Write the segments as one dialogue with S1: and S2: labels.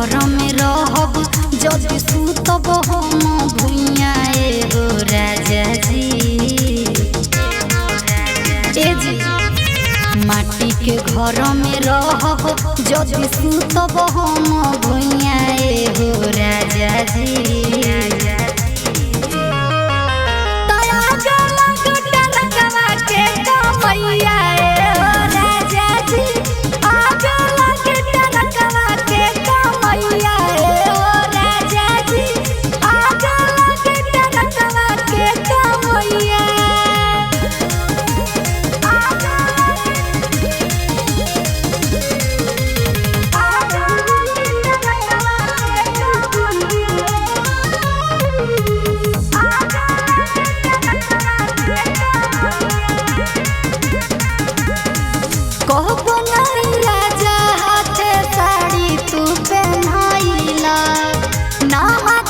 S1: घर में रहब जदि सुतब हम भुइया हो राजा जी। ए जी माटी के घर में रहब जदि सुतब हम भुइया हो राजा जी। राजा हाथे साड़ी तू पहनाइला ना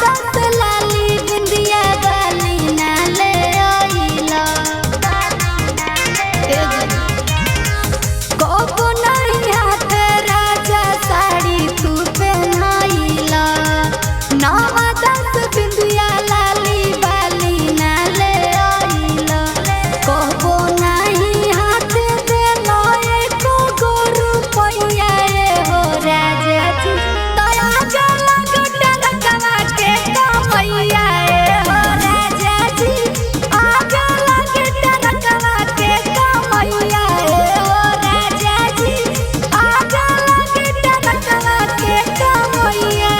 S1: दस लाली बिंदिया गाली ना ले आइला। कबो नहीं हाथे राजा साड़ी तू पहनाइला ना दस बिंदिया लाली बाली ना ले आइला। कबो नहीं हाथे देला एको गोरु पैया हो राजा जी। दया जला गुटर कवा के कमैया हो राजा जी। आजा लगे गुटर कवा के कमैया हो राजा जी। आजा लगे गुटर कवा के कमैया।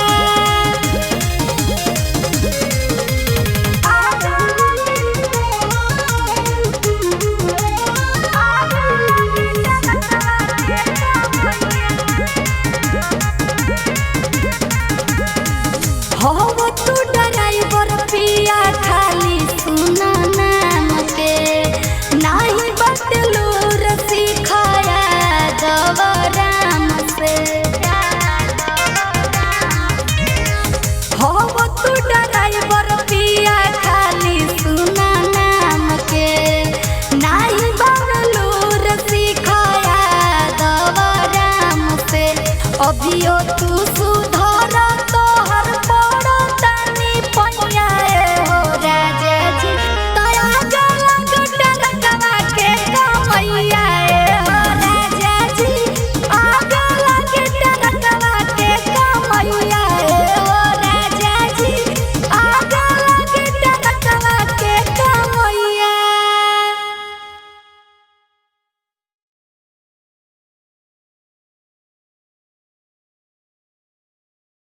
S1: हो तू ड्राइवर पिया खाली सुना नाम के नाही बदलू सिखाया गवराम से। हो तू ड्राइवर पिया खाली सुना नाम के नाही बदलू सिखाया गवराम से। अभियो